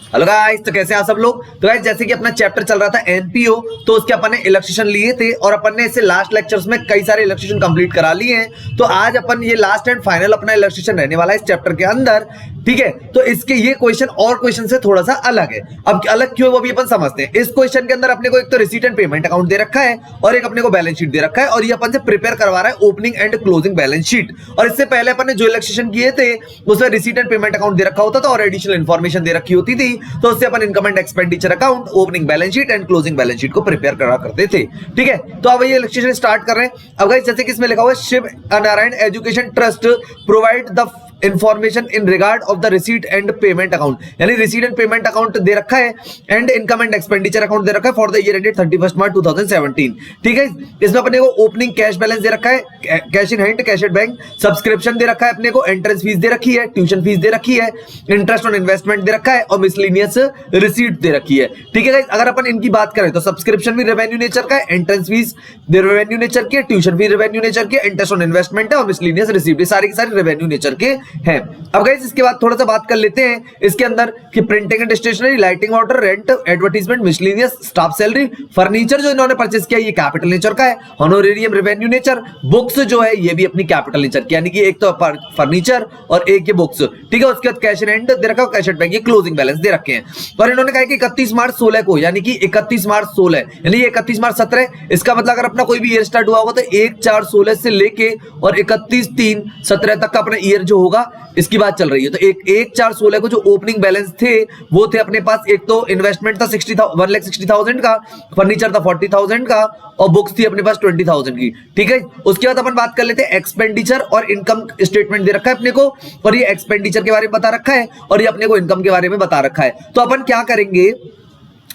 Hello guys, तो कैसे हैं आप सब लोग। तो गाइस जैसे कि अपना चैप्टर चल रहा था एनपीओ, तो उसके अपन ने इलस्ट्रेशन लिए थे और अपन ने इससे लास्ट लेक्चर्स में कई सारे इलस्ट्रेशन कंप्लीट करा लिए हैं। तो आज अपन ये लास्ट एंड फाइनल अपना इलस्ट्रेशन रहने वाला है इस चैप्टर के अंदर, ठीक है। तो इसके ये क्वेश्चन और क्वेश्चन से थोड़ा सा अलग है। अब अलग क्यों है वो भी अपन समझते हैं। इस क्वेश्चन के अंदर अपने को एक तो रिसीट एंड पेमेंट अकाउंट दे रखा है और एक अपने को बैलेंस शीट दे रखा है, और ये अपन से प्रिपेयर करवा रहा है opening and closing balance sheet. और इससे पहले अपन ने जो इलस्ट्रेशन किए थे उसमें रिसीट एंड पेमेंट अकाउंट दे रखा होता था और एडिशनल इन्फॉर्मेशन दे रखी होती थी, तो उससे अपन income and expenditure account, opening balance sheet and closing balance sheet को प्रिपेयर करा करते थे, ठीक है। तो अब ये इलस्ट्रेशन स्टार्ट कर रहे हैं। अब गाइस जैसे कि इसमें लिखा हुआ है Shiv Narayan education trust provide the information in regard of the receipt and payment account, यानी रिसीट एंड पेमेंट अकाउंट दे रखा है and income and expenditure account दे रखा है for the year ended 31 March 2017, ठीक है। इसमें अपने को ओपनिंग कैश बैलेंस दे रखा है, cash in hand, cash at bank, subscription दे रखा है, अपने को एंट्रेंस फीस दे रखी है, ट्यूशन फीस दे रखी है, इंटरेस्ट ऑन इन्वेस्टमेंट दे रखा है और मिसलेनियस रिसीट दे रखी है, ठीक है। अगर अपन इनकी बात करें तो सब्सक्रिप्शन भी रेवेन्यू नेचर का है, एंट्रेंस फीस रेवेन्यू नेचर की है, ट्यूशन फीस रेवेन्यू नेचर की है, इंटरेस्ट ऑन इन्वेस्टमेंट है और मिसलेनियस रिसीट, ये सारी की सारी रेवेन्यू नेचर के हैं। अब गाइस इसके बाद थोड़ा सा बात कर लेते हैं इसके अंदर कि printing and stationery, lighting water, rent, advertisement, miscellaneous, staff salary, furniture जो इन्होंने परचेस किया ये कैपिटल नेचर का है, होनोरेरियम रेवेन्यू नेचर, बुक्स जो है ये भी अपनी कैपिटल नेचर की, यानी कि एक तो फर्नीचर और एक ये बुक्स, ठीक है। उसके बाद कैश इन हैंड दे रखा है, कैश एट बैंक, ये क्लोजिंग बैलेंस दे रखे हैं। और इन्होंने कहा कि 31 मार्च 16 को, यानी कि 31 मार्च 16 यानी 31 मार्च 17, इसका मतलब अगर अपना कोई भी ईयर स्टार्ट हुआ होगा तो 1/4/16 से लेके और 31/3/17 तक का अपना ईयर जो होगा इसकी बात चल रही है। तो 1/4/16 को जो ओपनिंग बैलेंस थे वो थे अपने पास, एक तो इन्वेस्टमेंट था 1,60,000 का, फर्नीचर था 40,000 का और बुक्स थी अपने पास 20,000 की, ठीक है। उसके बाद अपन बात कर लेते हैं एक्सपेंडिचर और इनकम स्टेटमेंट दे रखा है अपने को, और ये एक्सपेंडिचर के बारे में बता रखा है और ये अपने को इनकम के बारे में बता रखा है। तो अपन क्या करेंगे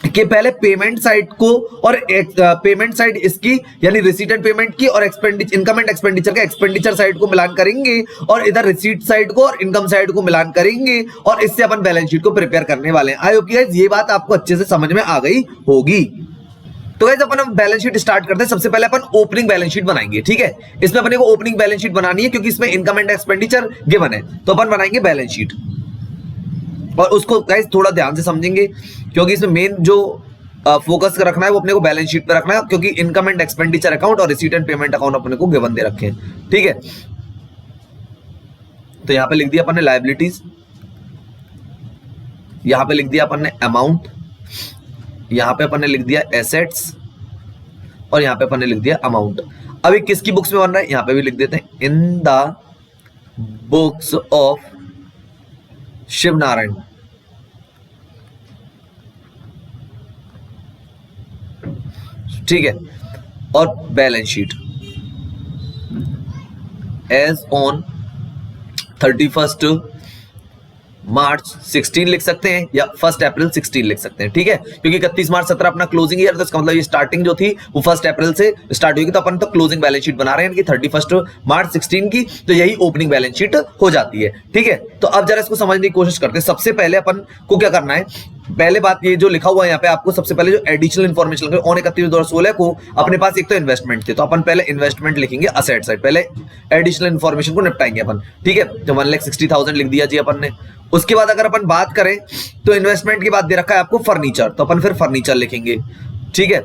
कि पहले पेमेंट साइड को और पेमेंट साइड इसकी यानी रिसीट एंड पेमेंट की और एक्सपेंडिचर, इनकम एंड एक्सपेंडिचर का एक्सपेंडिचर साइड को मिलान करेंगे और इधर रिसीट साइड को और इनकम साइड को मिलान करेंगे और इससे अपन बैलेंस शीट को प्रिपेयर करने वाले हैं। आई होप कि गाइस ये बात आपको अच्छे से समझ में आ गई होगी। तो गाइस अपन बैलेंस शीट स्टार्ट करते हैं। सबसे पहले अपन ओपनिंग बैलेंस शीट बनाएंगे, ठीक है। इसमें अपने को ओपनिंग बैलेंस शीट बनानी है क्योंकि इसमें इनकम एंड एक्सपेंडिचर गिवन है, तो अपन बनाएंगे बैलेंस शीट। और उसको गाइस थोड़ा ध्यान से समझेंगे क्योंकि इसमें मेन जो फोकस रखना है वो अपने को बैलेंस शीट पे रखना है, क्योंकि इनकम एंड एक्सपेंडिचर अकाउंट और रिसीट एंड पेमेंट अकाउंट अपने को गिवन दे रखे हैं, ठीक है। तो यहां पे लिख दिया अपन ने लायबिलिटीज, यहां पे लिख दिया अपन ने अमाउंट, यहां पे अपन ने लिख दिया एसेट्स और यहां पे अपन ने लिख दिया अमाउंट। अभी किसकी बुक्स में बन रहा है यहां पे भी लिख देते हैं, in the books of Shiv Narayan, ठीक है। और balance sheet as on 31 March 16 लिख सकते हैं या 1 अप्रैल 16 लिख सकते हैं, ठीक है। क्योंकि 31 मार्च 17 अपना क्लोजिंग ईयर, तो इसका मतलब ये स्टार्टिंग जो थी वो 1 अप्रैल से स्टार्ट हुई, तो अपन तो क्लोजिंग बैलेंस शीट बना रहे हैं कि 31 मार्च 16 की, तो यही ओपनिंग बैलेंस शीट हो जाती है, ठीक है। तो अब जरा इसको समझने की कोशिश करते हैं। सबसे पहले अपन को क्या करना है, पहले बात ये जो लिखा हुआ है यहाँ पे आपको सबसे पहले जो एडिशनल इन्फॉर्मेशन ऑन 31/12/16 को अपने पास एक तो इन्वेस्टमेंट थे, तो अपन पहले इन्वेस्टमेंट लिखेंगे असेट साइड, पहले एडिशनल इन्फॉर्मेशन को निपटाएंगे अपन, ठीक है। तो 1,60,000 लिख दिया जी अपन ने। उसके बाद अगर अपन बात करें तो इन्वेस्टमेंट के बाद दे रखा है आपको फर्नीचर, तो अपन फिर फर्नीचर लिखेंगे, ठीक है।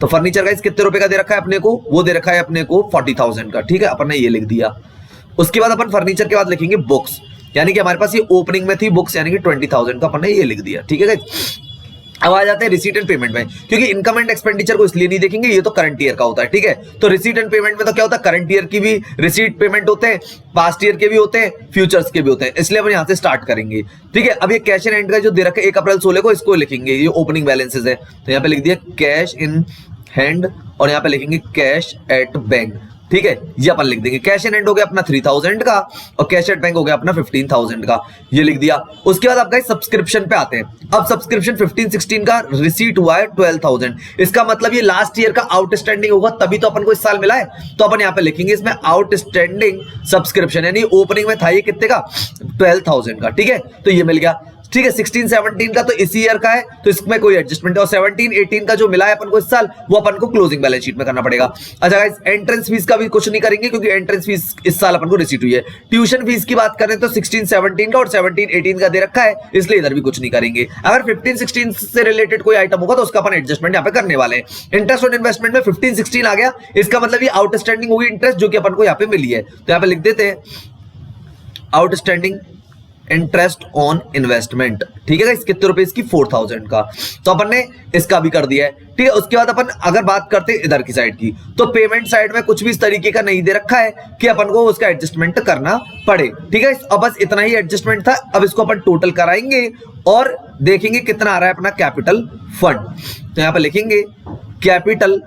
तो फर्नीचर का कितने रुपए का दे रखा है अपने को, वो दे रखा है अपने को 40,000 का, ठीक है, अपन ने ये लिख दिया। उसके बाद अपन फर्नीचर के बाद लिखेंगे बुक्स, यानी कि हमारे पास ये ओपनिंग में थी बुक्स, यानी कि 20,000 का अपन ने ये लिख दिया, ठीक है। अब आ जाते हैं रिसीट एंड पेमेंट में, क्योंकि इनकम एंड एक्सपेंडिचर को इसलिए नहीं देखेंगे, ये तो करंट ईयर का होता है, ठीक है। तो रिसीट एंड पेमेंट में तो क्या होता है, करंट ईयर की भी रिसीट पेमेंट होते हैं, पास्ट ईयर के भी होते हैं, फ्यूचर्स के भी होते हैं, इसलिए हम यहाँ से स्टार्ट करेंगे, ठीक है। अब ये कैश इन हैंड का जो दे रखा है 1 अप्रैल 16 को, इसको लिखेंगे, ये ओपनिंग बैलेंसेस है, तो यहाँ पे लिख दिया कैश इन हैंड और यहाँ पे लिखेंगे कैश एट बैंक, ठीक है। ये अपन लिख देंगे। कैश इन हैंड हो गया अपना 3,000 का और कैश एट बैंक हो गया अपना 15,000 का, ये लिख दिया। उसके बाद आपका सब्सक्रिप्शन पे आते हैं। अब सब्सक्रिप्शन 15-16 का रिसीट हुआ है 12,000, इसका मतलब ये लास्ट ईयर का आउटस्टैंडिंग होगा, तभी तो अपन को इस साल मिला है, तो अपन यहाँ पे लिखेंगे इसमें आउटस्टैंडिंग सब्सक्रिप्शन, यानी ओपनिंग में था ये कितने का 12,000 का, ठीक है। तो ये मिल गया। ठीक है 16-17 का तो इसी ईयर का है तो इसमें कोई एडजस्टमेंट है, और 17-18 का जो मिला है अपन को इस साल वो अपन को क्लोजिंग बैलेंस शीट में करना पड़ेगा। अच्छा गाइस एंट्रेंस फीस का भी कुछ नहीं करेंगे क्योंकि एंट्रेंस फीस इस साल अपन को रिसीट हुई है। ट्यूशन फीस की बात करें तो 16-17 का और 17-18 का दे रखा है, इसलिए इधर भी कुछ नहीं करेंगे। अगर 15-16 से रिलेटेड कोई आइटम होगा तो उसका अपन एडजस्टमेंट यहाँ पे करने वाले हैं। इंटरेस्ट ऑन इन्वेस्टमेंट में 15-16 आ गया, इसका मतलब ये आउटस्टैंडिंग होगी इंटरेस्ट जो कि अपन को यहाँ पे मिली है, तो यहाँ पे लिख देते हैं आउटस्टैंडिंग इंटरेस्ट ऑन इन्वेस्टमेंट। ठीक है गाइस कितने रुपए इसकी 4000 का, तो अपन ने इसका भी कर दिया है। ठीक है उसके बाद अपन अगर बात करते हैं इधर की साइड की, तो पेमेंट साइड में कुछ भी इस तरीके का नहीं दे रखा है कि अपन को उसका एडजस्टमेंट करना पड़े। ठीक है अब बस इतना ही एडजस्टमेंट था। अब इसको अपन टोटल कराएंगे और देखेंगे कितना आ रहा है अपना कैपिटल फंड। तो यहां पर लिखेंगे कैपिटल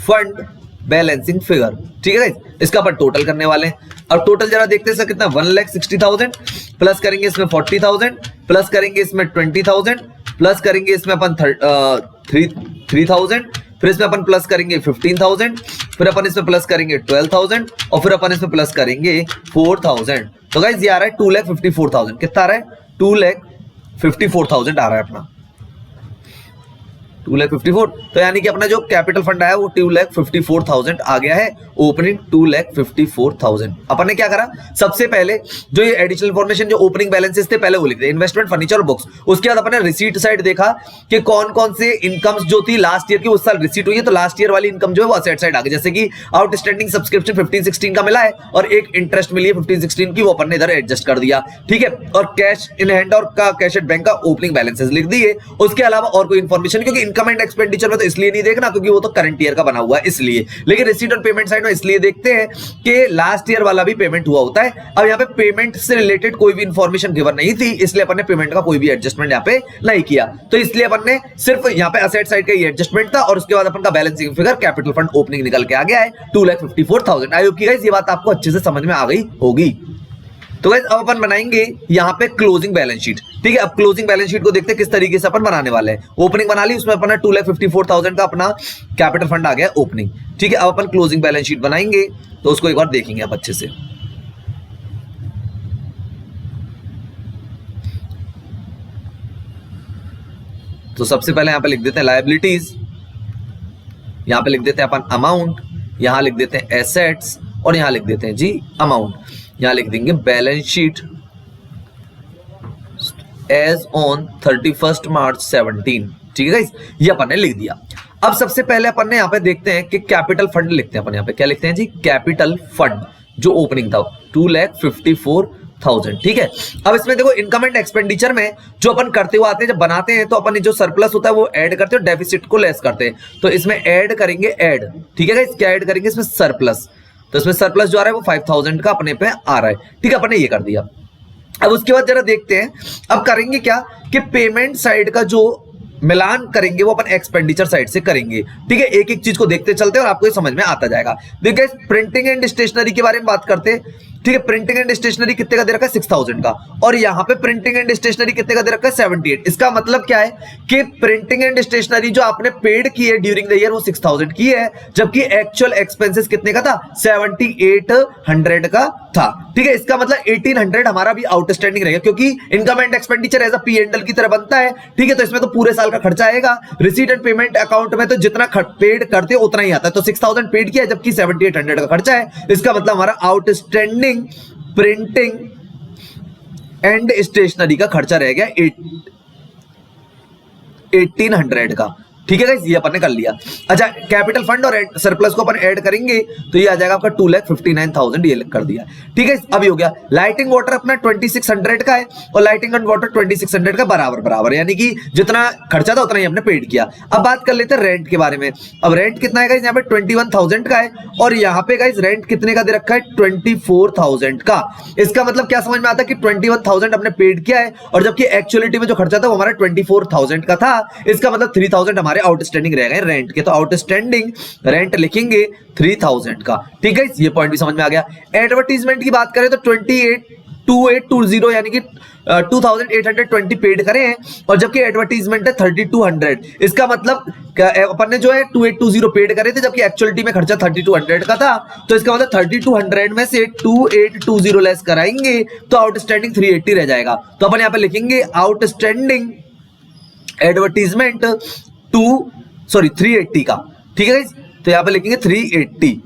फंड बैलेंसिंग फिगर। ठीक है गाइस इसका अपन टोटल करने वाले हैं। अब टोटल जरा देखते हैं सर कितना 1,60,000 प्लस करेंगे इसमें 40,000 प्लस करेंगे इसमें 20,000 प्लस करेंगे इसमें अपन 3,000 फिर इसमें अपन प्लस करेंगे 15,000 फिर अपन इसमें प्लस करेंगे 12,000 और फिर अपन इसमें प्लस करेंगे 4,000। तो गाइस ये आ रहा है 2,54,000। कितना आ रहा है 2,54,000 आ रहा है अपना 2,54,000। तो यानी कि अपना जो कैपिटल फंड आया वो 2,54,000 आ गया है। ओपनिंग 2,54,000। अपन ने क्या करा सबसे पहले जो ये एडिशनल इंफॉर्मेशन जो ओपनिंग बैलेंसेस थे पहले वो लिख दिए, इन्वेस्टमेंट फर्नीचर और बुक्स। उसके बाद अपन ने रिसीट साइड देखा कि कौन कौन से इनकम्स जो थी लास्ट ईयर की उस साल रिसीट हुई है, तो लास्ट ईयर वाली इनकम जो है वो असेट साइड आ गई। जैसे कि आउटस्टैंडिंग सब्सक्रिप्शन 15-16 का मिला है और एक इंटरेस्ट मिली है 15-16 की, वो अपन ने इधर एडजस्ट कर दिया। ठीक है और कैश इन हैंड और का कैश एट बैंक का ओपनिंग बैलेंसेस लिख दिए। उसके अलावा और कोई इन्फॉर्मेशन क्योंकि इनकम एंड एक्सपेंडिचर में तो इसलिए नहीं देखना क्योंकि वो तो करंट ईयर का बना हुआ है इसलिए, लेकिन रिसीट और पेमेंट साइड में इसलिए देखते हैं कि लास्ट ईयर वाला भी पेमेंट हुआ होता है। अब यहाँ पे पेमेंट से रिलेटेड कोई भी इंफॉर्मेशन गिवन नहीं थी इसलिए अपन ने पेमेंट का कोई भी एडजस्टमेंट यहाँ पे नहीं किया, तो इसलिए अपन ने सिर्फ यहाँ पे असेट साइड का ही एडजस्टमेंट था और उसके बाद अपन का balancing figure capital fund opening निकल के आ गया है 2,54,000। आई होप कि गाइस ये बात आपको अच्छे से समझ में आ गई होगी। तो गाइस अब अपन बनाएंगे यहाँ पे क्लोजिंग बैलेंस शीट। ठीक है अब क्लोजिंग बैलेंस शीट को देखते हैं किस तरीके से अपन बनाने वाले हैं। ओपनिंग बना ली, उसमें अपन 2,54,000 का अपना कैपिटल फंड आ गया ओपनिंग। ठीक है अब अपन क्लोजिंग बैलेंस शीट बनाएंगे तो उसको एक बार देखेंगे आप अच्छे से। तो सबसे पहले यहां पे लिख देते हैं लायबिलिटीज, यहां पे लिख देते हैं अपन अमाउंट, यहां लिख देते हैं एसेट्स और यहां लिख देते हैं जी अमाउंट। यहां लिख देंगे बैलेंस शीट एज ऑन 31 मार्च 17। ठीक है गाइस ये अपन ने लिख दिया। अब सबसे पहले अपन ने यहां पे देखते हैं कि कैपिटल फंड लिखते हैं अपन। यहां पे क्या लिखते हैं जी कैपिटल फंड जो ओपनिंग था 2,54,000। ठीक है अब इसमें देखो इनकम एंड एक्सपेंडिचर में जो अपन करते हुए आते हैं, जब बनाते हैं तो अपन जो सरप्लस होता है वो ऐड करते हैं, डेफिसिट को लेस करते हैं। तो इसमें ऐड करेंगे ऐड। ठीक है गाइस क्या ऐड करेंगे इसमें सरप्लस, तो इसमें सरप्लस जो आ रहा है वो 5,000 का अपने पे आ रहा है। ठीक है अपन ने ये कर दिया। अब उसके बाद जरा देखते हैं अब करेंगे क्या कि पेमेंट साइड का जो मिलान करेंगे वो अपन एक्सपेंडिचर साइड से करेंगे। ठीक है एक एक चीज को देखते चलते हैं और आपको ये समझ में आता जाएगा। देखिए प्रिंटिंग एंड स्टेशनरी के बारे में बात करते हैं। ठीक है प्रिंटिंग एंड स्टेशनरी कितने का दे रखा है 6,000 का, और यहाँ पे प्रिंटिंग एंड स्टेशनरी कितने का दे रखा है 78। इसका मतलब क्या है कि प्रिंटिंग एंड स्टेशनरी जो आपने पेड की है ड्यूरिंग द ईयर वो 6,000 की है, जबकि एक्चुअल एक्सपेंसेस कितने का था 7,800 का था। ठीक है इसका मतलब 1,800 हमारा भी आउटस्टैंडिंग रहेगा क्योंकि income and expenditure as a P&L की तरह बनता है। ठीक है तो इसमें तो पूरे साल का खर्चा आएगा। रिसीट एंड पेमेंट अकाउंट में तो जितना पेड करते हो उतना ही आता है, तो 6,000 पेड किया जबकि 7,800 का खर्चा है। इसका मतलब हमारा आउटस्टैंडिंग प्रिंटिंग एंड स्टेशनरी का खर्चा रह गया 1,800 का। ठीक है गाइस ये अपन ने कर लिया। अच्छा कैपिटल फंड और सरप्लस को अपन ऐड करेंगे तो ये आ जाएगा आपका 2,59,000 ये कर दिया। ठीक है अभी हो गया। लाइटिंग वाटर अपना 2,600 का है और लाइटिंग एंड वाटर 2,600 का बराबर यानी कि जितना खर्चा था उतना ही हमने पेड किया। अब बात कर लेते हैं रेंट के बारे में। अब रेंट कितना है गाइस यहाँ पे 21,000 का है और यहाँ पे गाइस रेंट कितने का दे रखा है 24,000 का। इसका मतलब क्या समझ में आता है कि 21,000 हमने पेड किया है और जबकि एक्चुअलिटी में जो खर्चा था वो हमारा 24,000 का था। इसका मतलब 3,000 हमारे आउटस्टैंडिंग रह गए रेंट के, तो आउटस्टैंडिंग रेंट लिखेंगे 3,000 का। ठीक है ये पॉइंट भी समझ में आ गया। एडवर्टीजमेंट की बात करें तो 2820 यानी कि 2820 पेड करे हैं, और जबकि एडवर्टीजमेंट है 3200। इसका मतलब अपन ने जो है 2820 पेड करे थे, जबकि एक्चुअलिटी में खर्चा 3200 का था। तो इसका मतलब 3200 में से 2820 लेस कराएंगे तो आउटस्टैंडिंग 380 रह जाएगा। तो अपन यहाँ पे लिखेंगे आउटस्टैंडिंग एडवर्टीजमेंट 380 का, ठीक है। तो यहाँ पे लिखेंगे 380,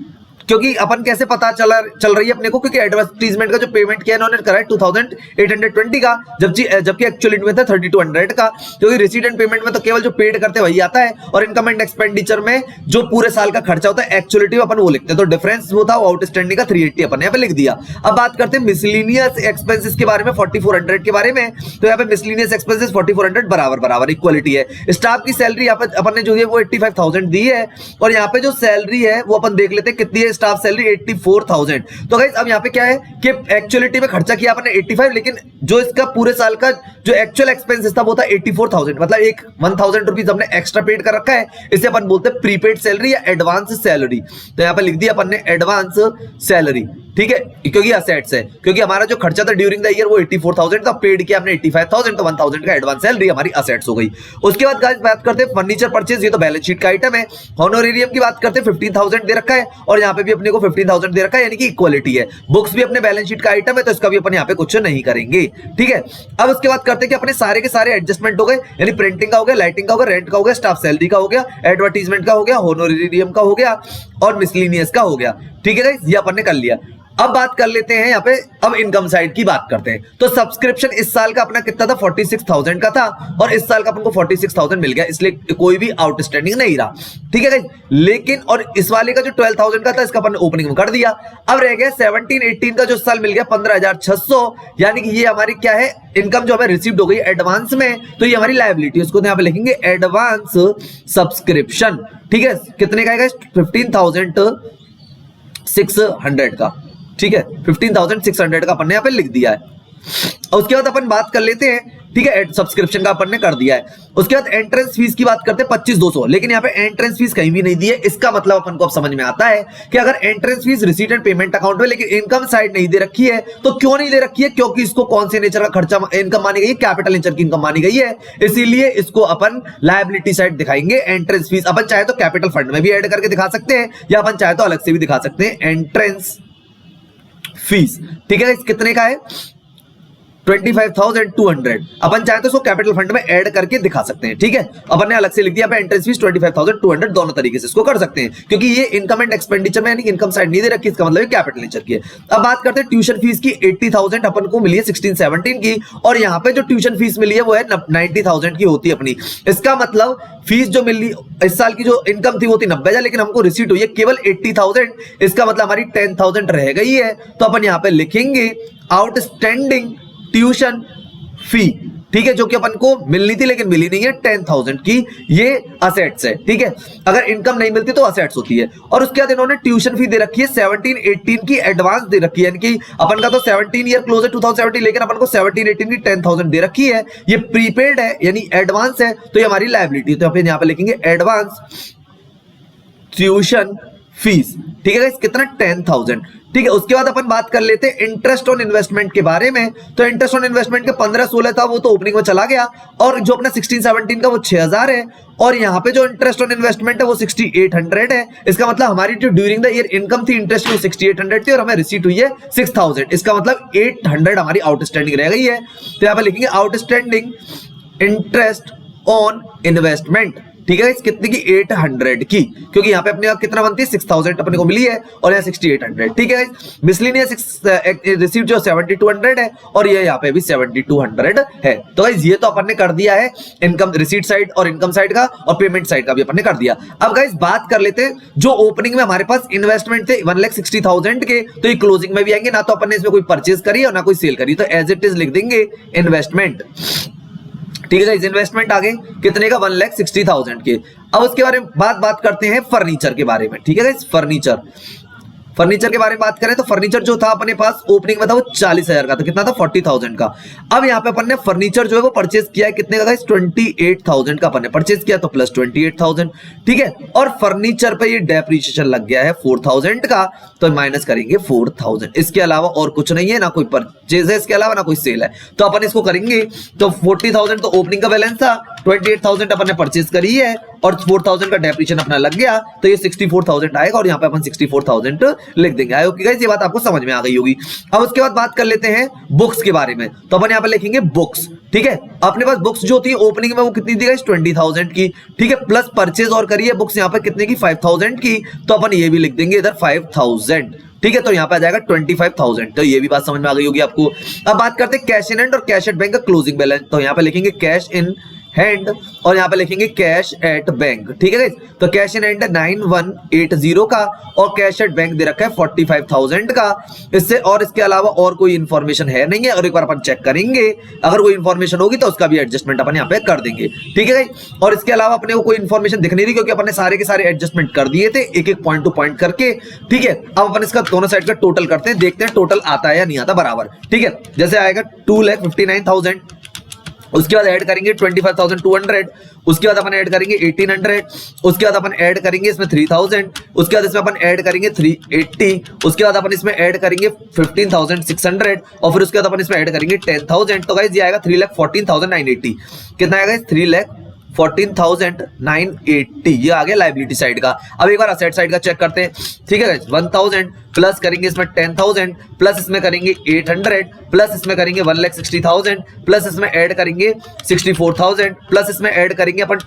क्योंकि अपन कैसे पता चल रही है अपने को, क्योंकि एडवर्टीजमेंट का जो पेमेंट किया इन्होंने करा है 2820 का, जबकि एक्चुअली में था 3200 का, क्योंकि रिसीट एंड पेमेंट में तो केवल जो पेड करते वही आता है, और इनकम एंड एक्सपेंडिचर में जो पूरे साल का खर्चा होता है एक्चुअलिटी में अपन वो लिखते हैं। तो डिफरेंस वो था आउटस्टैंडिंग का 380 अपन यहाँ पे लिख दिया। अब बात करते हैं मिसलिनियस एक्सपेंसेस के बारे में 4400 के बारे में। तो यहाँ पे मिसलिनियस एक्सपेंसेस 4400 बराबर इक्वलिटी है। स्टाफ की सैलरी यहाँ पे अपन ने जो है वो 85,000 दी है, और यहाँ पे जो सैलरी है वो अपन देख लेते हैं कितनी है। Staff salary 84,000। तो गाइस अब यहाँ पे क्या है कि एक्चुअलिटी में खर्चा किया आपने 85, लेकिन जो इसका पूरे साल का जो एक्चुअल एक्सपेंसेस था वो था 84,000, मतलब एक 1,000 रुपीज हमने एक्स्ट्रा पेड कर रखा है। इसे अपन बोलते हैं प्रीपेड सैलरी या एडवांस सैलरी। तो यहाँ पे लिख दिया अपन ने एडवांस सैलरी, ठीक है, क्योंकि असेट्स है, क्योंकि हमारा जो खर्चा था ड्यूरिंग द ईयर वो 84,000 था, पेड किया हमने 85,000, तो 1,000 का एडवांस सैलरी हमारी असेट्स हो गई। उसके बाद गाइस बात करते हैं फर्नीचर परचेज, ये तो बैलेंस शीट का आइटम है। हॉनोरेरियम की बात करते हैं 15,000 दे रखा है, और यहाँ पे भी अपने को 15,000 दे रखा है, यानी कि इक्वलिटी है। बुक्स भी अपने बैलेंस शीट का आइटम है, तो इसका भी अपन यहाँ पे कुछ नहीं करेंगे, ठीक है। अब उसके बाद करते हैं कि अपने सारे के सारे एडजस्टमेंट हो गए, यानी प्रिंटिंग का हो गया, लाइटिंग का हो गया, रेंट का हो गया, स्टाफ सैलरी का हो गया, एडवर्टीजमेंट का हो गया, हॉनोरेरियम का हो गया, और मिसलिनियस का हो गया, ठीक है गाइस, ये अपन ने कर लिया। अब बात कर लेते हैं यहाँ पे, अब इनकम साइड की बात करते हैं। तो सब्सक्रिप्शन इस साल का अपना कितना था 46,000 का था, और इस साल का अपन को 46,000 मिल गया, इसलिए कोई भी आउटस्टैंडिंग नहीं रहा, ठीक है गाइस। लेकिन और इस वाले का जो 12,000 का था इसका अपन ओपनिंग में कर दिया। अब रह गया 17-18 का जो साल मिल गया 15,600, यानी कि ये हमारी क्या है इनकम जो हमें रिसीव्ड हो गई एडवांस में, तो ये हमारी लायबिलिटी, उसको यहाँ पे लिखेंगे एडवांस सब्सक्रिप्शन, ठीक है। कितने का है 15,600 का, ठीक है, 15,600 का अपन ने यहाँ पे लिख दिया है। और उसके बाद अपन बात कर लेते हैं, ठीक है, सब्सक्रिप्शन का अपन ने कर दिया है। उसके बाद एंट्रेंस फीस की बात करते हैं 25,200, लेकिन यहाँ पे एंट्रेंस फीस कहीं भी नहीं दी है। इसका मतलब अपन को अब समझ में आता है कि अगर entrance fees receipt and payment account में, लेकिन इनकम साइड नहीं दे रखी है, तो क्यों नहीं दे रखी है? क्योंकि इसको कौन से नेचर का खर्चा इनकम मानी गई है? कैपिटल नेचर की इनकम मानी गई है, इसीलिए इसको अपन लायबिलिटी साइड दिखाएंगे। एंट्रेंस फीस अपन चाहे तो कैपिटल फंड में भी ऐड करके दिखा सकते हैं, या अपन चाहे तो अलग से भी दिखा सकते हैं एंट्रेंस फीस, ठीक है। कितने का है 25,200, अपन चाहे तो इसको कैपिटल फंड में ऐड करके दिखा सकते हैं, ठीक है। अपन ने अलग से लिख दिया पे एंट्रेंस फीस 25,200, दोनों तरीके से इसको कर सकते हैं, क्योंकि ये इनकम एंड एक्सपेंडिचर में यानी इनकम साइड नहीं दे रखी, इसका मतलब कैपिटल नेचर की है। अब बात करते हैं ट्यूशन फीस की। 80,000 अपन को मिली है 16-17 की, और यहाँ पे जो ट्यूशन फीस मिली है वो है 90,000 की होती है अपनी। इसका मतलब फीस जो मिली इस साल की जो इनकम थी वो थी 90,000, लेकिन हमको रिसीट हुई है केवल 80,000, इसका मतलब हमारी 10,000 रह गई है। तो अपन यहाँ पे लिखेंगे आउटस्टैंडिंग ट्यूशन फी, ठीक है, जो कि अपन को मिलनी थी लेकिन मिली नहीं है 10,000 की, ये असेट्स है, ठीक है। अगर इनकम नहीं मिलती तो असेट्स होती है। और उसके बाद इन्होंने ट्यूशन फी दे रखी है 17-18 की एडवांस दे रखी है, यानी कि अपन का तो 17 ईयर क्लोज है 2017, लेकिन अपन को 17-18 की 10,000 दे रखी है। ये प्रीपेड है यानी एडवांस है, तो ये हमारी लायबिलिटी। तो अपन यहाँ पे लिखेंगे एडवांस ट्यूशन फीस, ठीक है, कितना 10,000, ठीक है। उसके बाद अपन बात कर लेते हैं इंटरेस्ट ऑन इन्वेस्टमेंट के बारे में। तो इंटरेस्ट ऑन इन्वेस्टमेंट के 15-16 था वो तो ओपनिंग में चला गया, और जो अपना 16-17 का वो 6,000 है, और यहाँ पे जो इंटरेस्ट ऑन इन्वेस्टमेंट है वो 6,800 है। इसका मतलब हमारी जो ड्यूरिंग द ईयर इनकम थी इंटरेस्ट की 6,800 थी, और हमें रिसीट हुई है 6,000, इसका मतलब 800 हमारी आउटस्टैंडिंग रह गई है। तो यहाँ पे लिखेंगे आउटस्टैंडिंग इंटरेस्ट ऑन इन्वेस्टमेंट, ठीक है, कितने की 800 की, क्योंकि यहाँ पे अपने कितना बनती है 6,000 अपने को मिली है, और यहाँ 6,800, ठीक है। मिसलिनियस रिसीव्ड जो 7,200 है, और ये यहाँ पे भी 7,200 है। तो गाइस ये तो अपन ने कर दिया है इनकम रिसीट साइड और इनकम साइड का, और पेमेंट साइड का भी अपन ने कर दिया। अब गाइस बात कर लेते हैं जो ओपनिंग में हमारे पास इन्वेस्टमेंट थे 1,60,000 के, तो ये क्लोजिंग में भी आएंगे ना, तो अपन ने इसमें कोई परचेज करी और ना कोई सेल करी, तो एज इट इज लिख देंगे इन्वेस्टमेंट, ठीक है। इन्वेस्टमेंट आ गए कितने का 1,60,000 के। अब उसके बारे में बात करते हैं फर्नीचर के बारे में, ठीक है। फर्नीचर फर्नीचर के बारे में बात करें तो फर्नीचर जो था अपने पास ओपनिंग में था वो 40,000 का, तो कितना था 40,000 का। अब यहाँ पे अपन ने फर्नीचर जो है वो परचेज किया है कितने का, 28,000 का अपन ने परचेज किया, तो प्लस 28,000, ठीक है। और फर्नीचर पे ये डेप्रिसिएशन लग गया है 4,000 का, तो माइनस करेंगे 4,000। इसके अलावा और कुछ नहीं है, ना कोई परचेज है इसके अलावा, ना कोई सेल है, तो अपन इसको करेंगे। तो 40,000 तो ओपनिंग का बैलेंस था, 28,000 अपन ने परचेज करी है और 4,000 का डेप्रिसिएशन अपना लग गया, तो ये 64,000 आएगा और यहाँ पे अपन 64,000 लिख देंगे। आई होप गाइस ये बात आपको समझ में आ गई होगी। अब उसके बाद बात कर लेते हैं बुक्स के बारे में, तो अपन यहाँ पे लिखेंगे बुक्स, ठीक है। अपने पास बुक्स जो थी ओपनिंग में वो कितनी थी गाइस 20,000 की, ठीक है, प्लस परचेज और करिए बुक्स यहाँ पे कितने की 5,000 की, तो अपन ये भी लिख देंगे इधर 5,000, ठीक है। तो यहाँ पे आ जाएगा 25,000, तो ये भी बात समझ में आ गई होगी आपको। अब बात करते हैं कैश इन हैंड और कैश एट बैंक का क्लोजिंग बैलेंस, तो यहाँ पे लिखेंगे कैश इन हैंड और यहाँ पे लिखेंगे कैश एट बैंक, ठीक है गाइस। तो कैश इन हैंड 9180 का और कैश एट बैंक दे रखा है 45,000 का। इससे और इसके अलावा और कोई इंफॉर्मेशन है नहीं है, और एक बार अपन चेक करेंगे, अगर कोई इंफॉर्मेशन होगी तो उसका भी एडजस्टमेंट अपन यहाँ पे कर देंगे, ठीक है गाइस। और इसके अलावा अपने को कोई इंफॉर्मेशन दिख नहीं रही क्योंकि अपन ने सारे के सारे एडजस्टमेंट कर दिए थे एक एक पॉइंट टू पॉइंट करके, ठीक है। अब अपन इसका दोनों साइड का टोटल करते हैं, देखते हैं टोटल आता है या नहीं आता बराबर, ठीक है। जैसे आएगा 2,59,000, उसके बाद ऐड करेंगे 25,200, उसके बाद अपन ऐड करेंगे 1,800, उसके बाद अपन ऐड करेंगे इसमें 3,000, उसके बाद इसमें अपन ऐड करेंगे 380, उसके बाद अपन इसमें ऐड करेंगे 15,600 और फिर उसके बाद अपन इसमें ऐड करेंगे 10,000। तो गाइस ये आएगा 3,14,980। कितना आएगा 3,14,980, ये आ गया लायबिलिटी साइड का। अब एक बार असेट साइड का चेक करते हैं, ठीक है गाइस। 1,000 प्लस करेंगे इसमें 10,000 प्लस इसमें करेंगे 800 प्लस इसमें करेंगे 1,60,000 प्लस इसमें ऐड करेंगे 64,000 प्लस इसमें ऐड करेंगे अपन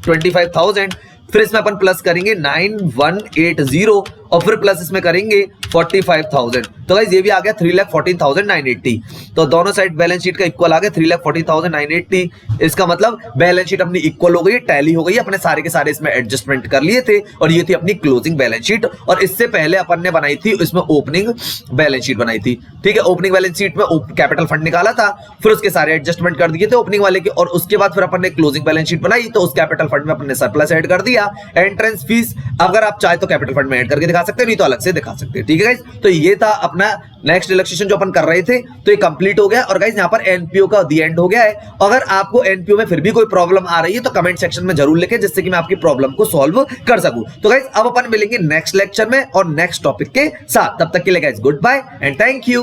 25,000, फिर इसमें अपन प्लस करेंगे 9180 और फिर प्लस इसमें करेंगे 45,000। तो गाइस ये भी आ गया 3,14,980। तो दोनों साइड बैलेंस शीट का इक्वल आ गया 3,14,980। इसका मतलब बैलेंस शीट अपनी इक्वल हो गई, टैली हो गई, अपने सारे के सारे इसमें एडजस्टमेंट कर लिए थे और ये थी अपनी क्लोजिंग बैलेंस शीट। और इससे पहले अपन ने बनाई थी इसमें ओपनिंग बैलेंस शीट बनाई थी, ठीक है। ओपनिंग बैलेंस शीट में कैपिटल फंड निकाला था, फिर उसके सारे एडजस्टमेंट कर दिए थे ओपनिंग वाले के, और उसके बाद फिर अपन ने क्लोजिंग बैलेंस शीट बनाई, तो उस कैपिटल फंड में अपन ने सरप्लस ऐड कर दिया। एंट्रेंस फीस अगर आप चाहे तो कैपिटल फंड में ऐड करके दिखा सकते हैं, नहीं तो अलग से दिखा सकते हैं, ठीक है गाइस। तो ये था अपना नेक्स्ट रिलैक्सेशन जो अपन कर रहे थे, तो ये कंप्लीट हो गया। और गाइस यहाँ पर एनपीओ का दी एंड हो गया है। अगर आपको एनपीओ में फिर भी कोई प्रॉब्लम आ रही है तो कमेंट सेक्शन में जरूर लिखें, जिससे कि मैं आपकी प्रॉब्लम को सॉल्व कर सकूं। तो गाइस अब अपन मिलेंगे नेक्स्ट लेक्चर में और नेक्स्ट टॉपिक के साथ, तब तक के लिए guys goodbye and thank you.